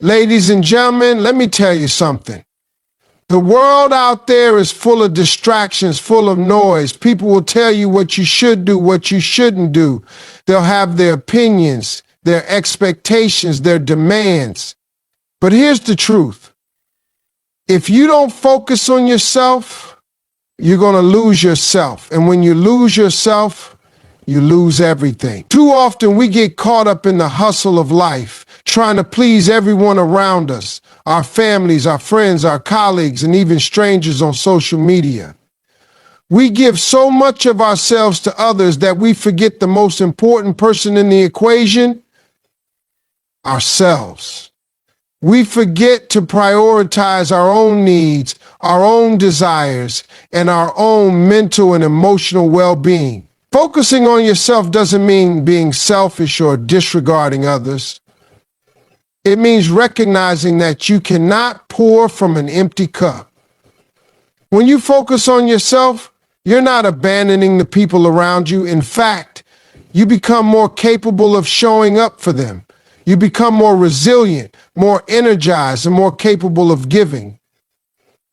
Ladies and gentlemen, let me tell you something. The world out there is full of distractions, full of noise. People will tell you what you should do, what you shouldn't do. They'll have their opinions, their expectations, their demands. But here's the truth. If you don't focus on yourself, you're going to lose yourself. And when you lose yourself, you lose everything. Too often we get caught up in the hustle of life, trying to please everyone around us, our families, our friends, our colleagues, and even strangers on social media. We give so much of ourselves to others that we forget the most important person in the equation, ourselves. We forget to prioritize our own needs, our own desires, and our own mental and emotional well-being. Focusing on yourself doesn't mean being selfish or disregarding others. It means recognizing that you cannot pour from an empty cup. When you focus on yourself, you're not abandoning the people around you. In fact, you become more capable of showing up for them. You become more resilient, more energized, and more capable of giving.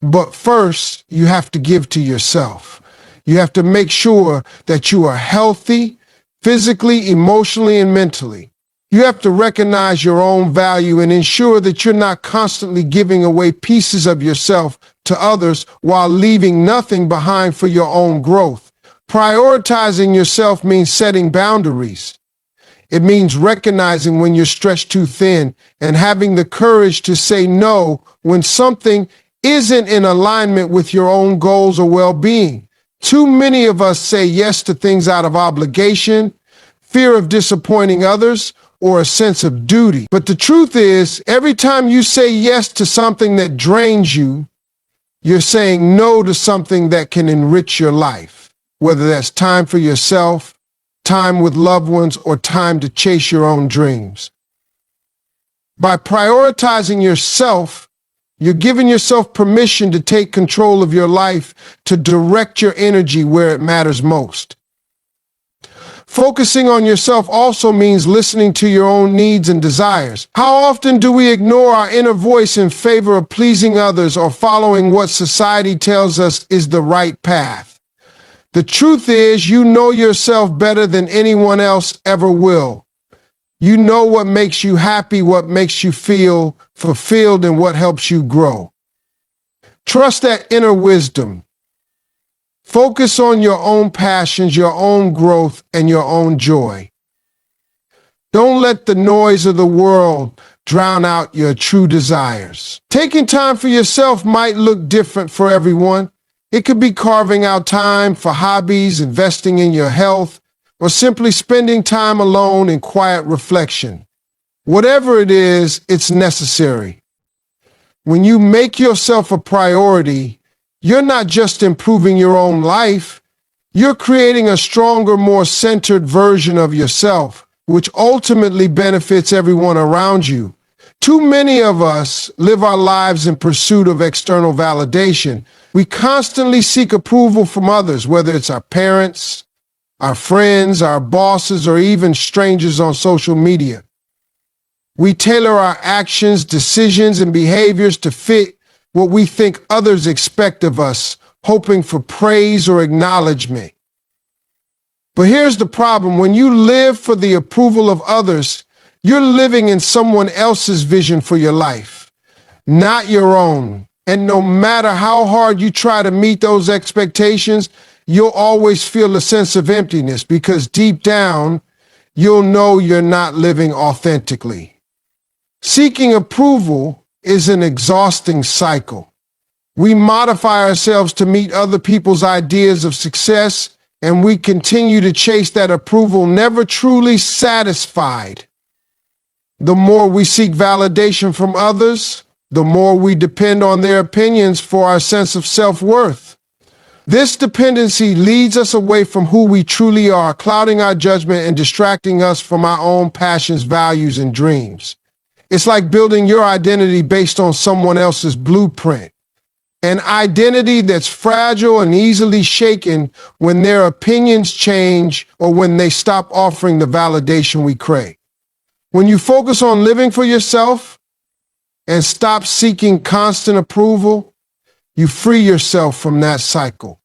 But first, you have to give to yourself. You have to make sure that you are healthy, physically, emotionally, and mentally. You have to recognize your own value and ensure that you're not constantly giving away pieces of yourself to others while leaving nothing behind for your own growth. Prioritizing yourself means setting boundaries. It means recognizing when you're stretched too thin and having the courage to say no when something isn't in alignment with your own goals or well-being. Too many of us say yes to things out of obligation, fear of disappointing others, or a sense of duty. But the truth is, every time you say yes to something that drains you, you're saying no to something that can enrich your life, whether that's time for yourself, time with loved ones, or time to chase your own dreams. By prioritizing yourself, you're giving yourself permission to take control of your life, to direct your energy where it matters most. Focusing on yourself also means listening to your own needs and desires. How often do we ignore our inner voice in favor of pleasing others or following what society tells us is the right path? The truth is, you know yourself better than anyone else ever will. You know what makes you happy, what makes you feel fulfilled, and what helps you grow. Trust that inner wisdom. Focus on your own passions, your own growth, and your own joy. Don't let the noise of the world drown out your true desires. Taking time for yourself might look different for everyone. It could be carving out time for hobbies, investing in your health, or simply spending time alone in quiet reflection. Whatever it is, it's necessary. When you make yourself a priority, you're not just improving your own life, you're creating a stronger, more centered version of yourself, which ultimately benefits everyone around you. Too many of us live our lives in pursuit of external validation. We constantly seek approval from others, whether it's our parents, our friends, our bosses, or even strangers on social media. We tailor our actions, decisions, and behaviors to fit what we think others expect of us, hoping for praise or acknowledgement. But here's the problem. When you live for the approval of others, you're living in someone else's vision for your life, not your own. And no matter how hard you try to meet those expectations, you'll always feel a sense of emptiness because deep down, you'll know you're not living authentically. Seeking approval is an exhausting cycle. We modify ourselves to meet other people's ideas of success, and we continue to chase that approval, never truly satisfied. The more we seek validation from others, the more we depend on their opinions for our sense of self-worth. This dependency leads us away from who we truly are, clouding our judgment and distracting us from our own passions, values, and dreams. It's like building your identity based on someone else's blueprint. An identity that's fragile and easily shaken when their opinions change or when they stop offering the validation we crave. When you focus on living for yourself, and stop seeking constant approval, you free yourself from that cycle.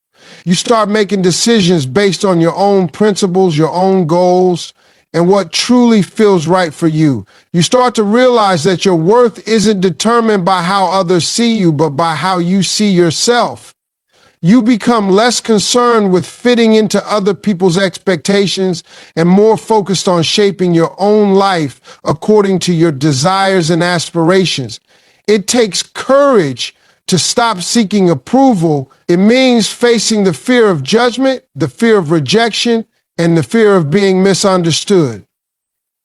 You start making decisions based on your own principles, your own goals, and what truly feels right for you. You start to realize that your worth isn't determined by how others see you, but by how you see yourself. You become less concerned with fitting into other people's expectations and more focused on shaping your own life according to your desires and aspirations. It takes courage to stop seeking approval. It means facing the fear of judgment, the fear of rejection, and the fear of being misunderstood.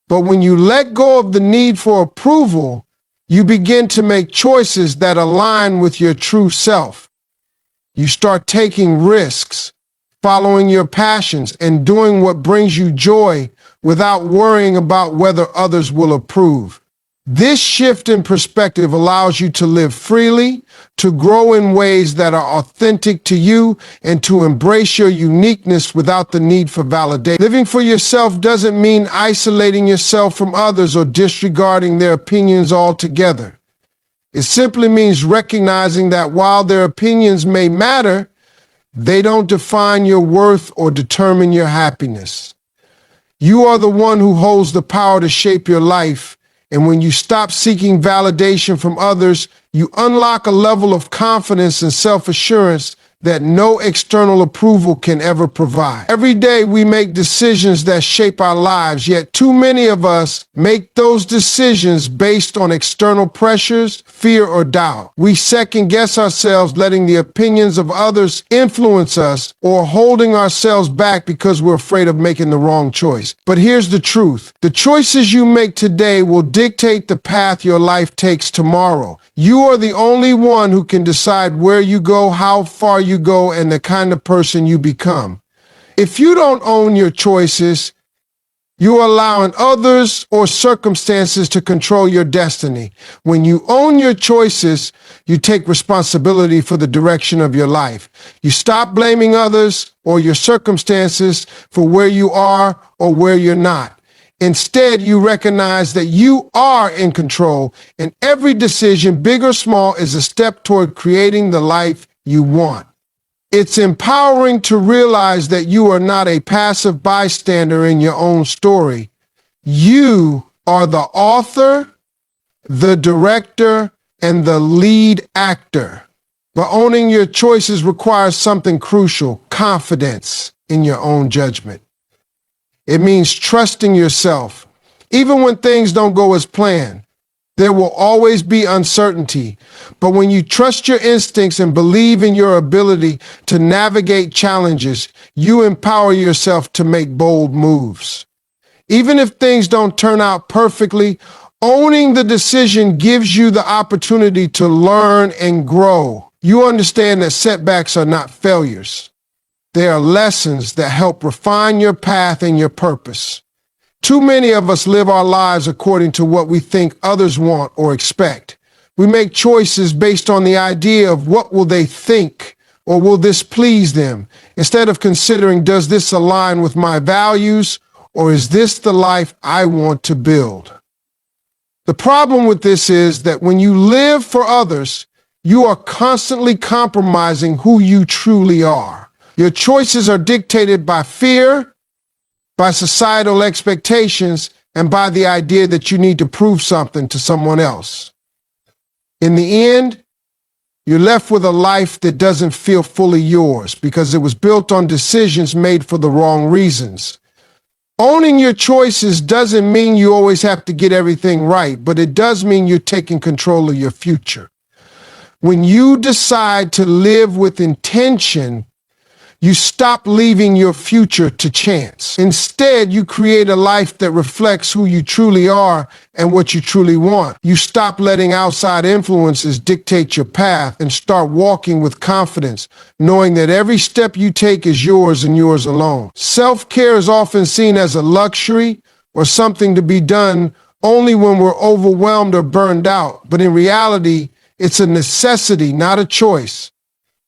But when you let go of the need for approval, you begin to make choices that align with your true self. You start taking risks, following your passions, and doing what brings you joy without worrying about whether others will approve. This shift in perspective allows you to live freely, to grow in ways that are authentic to you, and to embrace your uniqueness without the need for validation. Living for yourself doesn't mean isolating yourself from others or disregarding their opinions altogether. It simply means recognizing that while their opinions may matter, they don't define your worth or determine your happiness. You are the one who holds the power to shape your life, and when you stop seeking validation from others, you unlock a level of confidence and self-assurance that no external approval can ever provide. Every day we make decisions that shape our lives, yet too many of us make those decisions based on external pressures, fear, or doubt. We second-guess ourselves, letting the opinions of others influence us, or holding ourselves back because we're afraid of making the wrong choice. But here's the truth. The choices you make today will dictate the path your life takes tomorrow. You are the only one who can decide where you go, how far you go, and the kind of person you become. If you don't own your choices, you're allowing others or circumstances to control your destiny. When you own your choices, you take responsibility for the direction of your life. You stop blaming others or your circumstances for where you are or where you're not. Instead, you recognize that you are in control, and every decision, big or small, is a step toward creating the life you want. It's empowering to realize that you are not a passive bystander in your own story. You are the author, the director, and the lead actor. But owning your choices requires something crucial: confidence in your own judgment. It means trusting yourself. Even when things don't go as planned, there will always be uncertainty. But when you trust your instincts and believe in your ability to navigate challenges, you empower yourself to make bold moves. Even if things don't turn out perfectly, owning the decision gives you the opportunity to learn and grow. You understand that setbacks are not failures. They are lessons that help refine your path and your purpose. Too many of us live our lives according to what we think others want or expect. We make choices based on the idea of what will they think or will this please them, instead of considering, does this align with my values or is this the life I want to build? The problem with this is that when you live for others, you are constantly compromising who you truly are. Your choices are dictated by fear, by societal expectations, and by the idea that you need to prove something to someone else. In the end, you're left with a life that doesn't feel fully yours because it was built on decisions made for the wrong reasons. Owning your choices doesn't mean you always have to get everything right, but it does mean you're taking control of your future. When you decide to live with intention, you stop leaving your future to chance. Instead, you create a life that reflects who you truly are and what you truly want. You stop letting outside influences dictate your path and start walking with confidence, knowing that every step you take is yours and yours alone. Self-care is often seen as a luxury or something to be done only when we're overwhelmed or burned out. But in reality, it's a necessity, not a choice.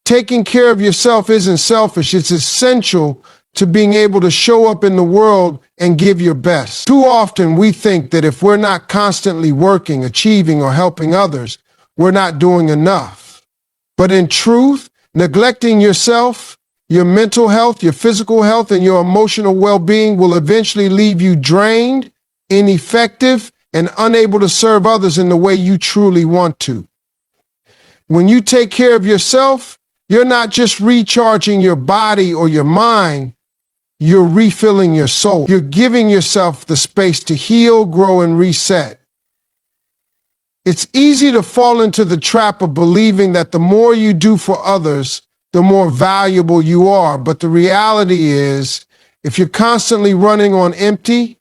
Taking care of yourself isn't selfish, it's essential to being able to show up in the world and give your best. Too often we think that if we're not constantly working, achieving, or helping others, we're not doing enough. But in truth, neglecting yourself, your mental health, your physical health, and your emotional well-being will eventually leave you drained, ineffective, and unable to serve others in the way you truly want to. When you take care of yourself, you're not just recharging your body or your mind, you're refilling your soul. You're giving yourself the space to heal, grow, and reset. It's easy to fall into the trap of believing that the more you do for others, the more valuable you are. But the reality is, if you're constantly running on empty,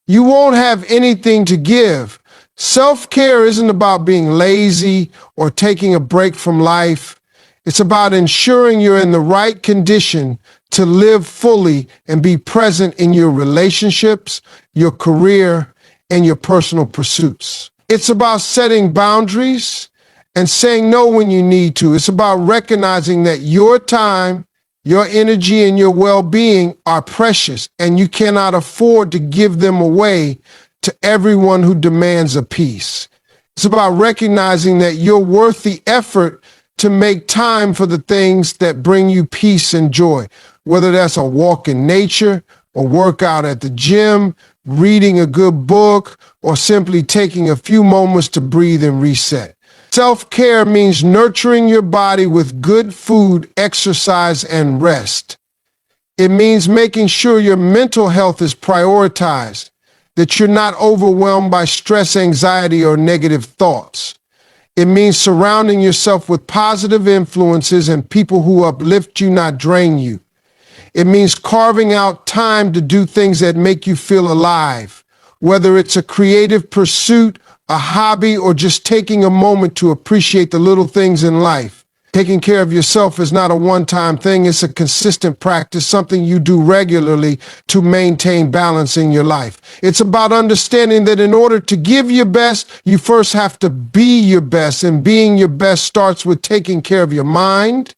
you won't have anything to give. Self-care isn't about being lazy or taking a break from life. It's about ensuring you're in the right condition to live fully and be present in your relationships, your career, and your personal pursuits. It's about setting boundaries and saying no when you need to. It's about recognizing that your time, your energy, and your well-being are precious, and you cannot afford to give them away to everyone who demands a piece. It's about recognizing that you're worth the effort to make time for the things that bring you peace and joy, whether that's a walk in nature, a workout at the gym, reading a good book, or simply taking a few moments to breathe and reset. Self-care means nurturing your body with good food, exercise, and rest. It means making sure your mental health is prioritized, that you're not overwhelmed by stress, anxiety, or negative thoughts. It means surrounding yourself with positive influences and people who uplift you, not drain you. It means carving out time to do things that make you feel alive, whether it's a creative pursuit, a hobby, or just taking a moment to appreciate the little things in life. Taking care of yourself is not a one-time thing. It's a consistent practice, something you do regularly to maintain balance in your life. It's about understanding that in order to give your best, you first have to be your best, and being your best starts with taking care of your mind,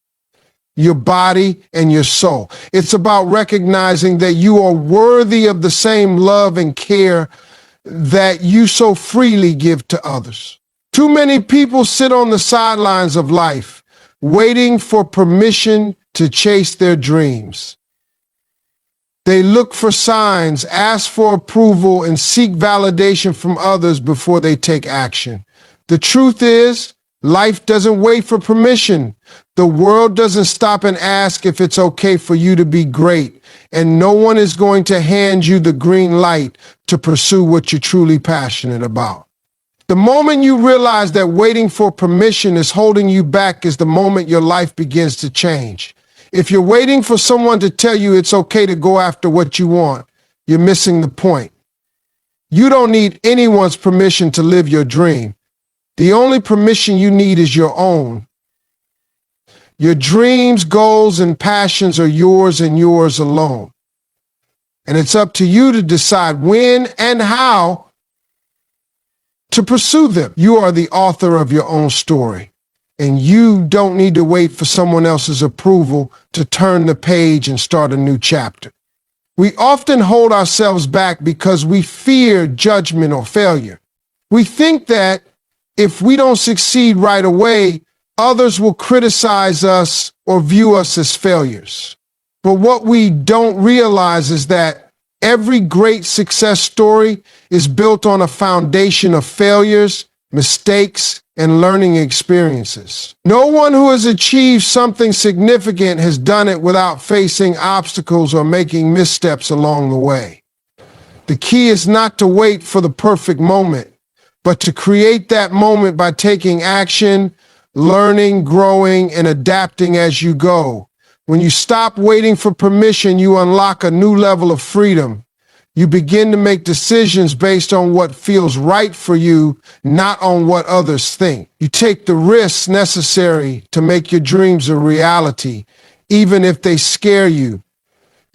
your body, and your soul. It's about recognizing that you are worthy of the same love and care that you so freely give to others. Too many people sit on the sidelines of life, waiting for permission to chase their dreams. They look for signs, ask for approval, and seek validation from others before they take action. The truth is, life doesn't wait for permission. The world doesn't stop and ask if it's okay for you to be great, and no one is going to hand you the green light to pursue what you're truly passionate about. The moment you realize that waiting for permission is holding you back is the moment your life begins to change. If you're waiting for someone to tell you it's okay to go after what you want, you're missing the point. You don't need anyone's permission to live your dream. The only permission you need is your own. Your dreams, goals, and passions are yours and yours alone. And it's up to you to decide when and how to pursue them. You are the author of your own story, and you don't need to wait for someone else's approval to turn the page and start a new chapter. We often hold ourselves back because we fear judgment or failure. We think that if we don't succeed right away, others will criticize us or view us as failures. But what we don't realize is that every great success story is built on a foundation of failures, mistakes, and learning experiences. No one who has achieved something significant has done it without facing obstacles or making missteps along the way. The key is not to wait for the perfect moment, but to create that moment by taking action, learning, growing, and adapting as you go. When you stop waiting for permission, you unlock a new level of freedom. You begin to make decisions based on what feels right for you, not on what others think. You take the risks necessary to make your dreams a reality, even if they scare you.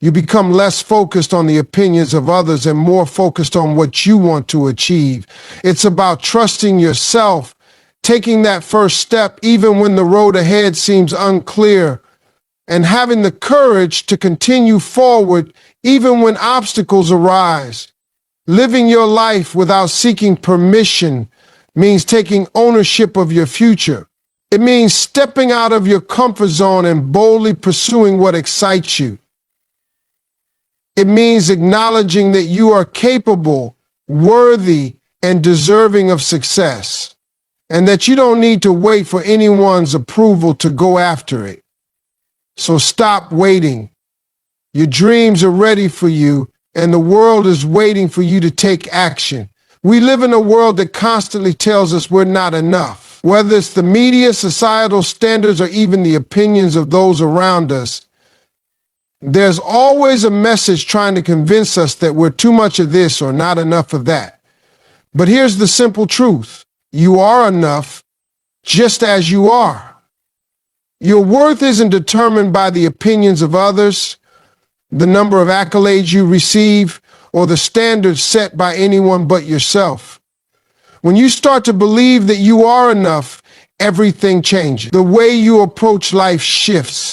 You become less focused on the opinions of others and more focused on what you want to achieve. It's about trusting yourself, taking that first step even when the road ahead seems unclear, and having the courage to continue forward even when obstacles arise. Living your life without seeking permission means taking ownership of your future. It means stepping out of your comfort zone and boldly pursuing what excites you. It means acknowledging that you are capable, worthy, and deserving of success, and that you don't need to wait for anyone's approval to go after it. So stop waiting. Your dreams are ready for you, and the world is waiting for you to take action. We live in a world that constantly tells us we're not enough. Whether it's the media, societal standards, or even the opinions of those around us, there's always a message trying to convince us that we're too much of this or not enough of that. But here's the simple truth. You are enough just as you are. Your worth isn't determined by the opinions of others, the number of accolades you receive, or the standards set by anyone but yourself. When you start to believe that you are enough, everything changes. The way you approach life shifts.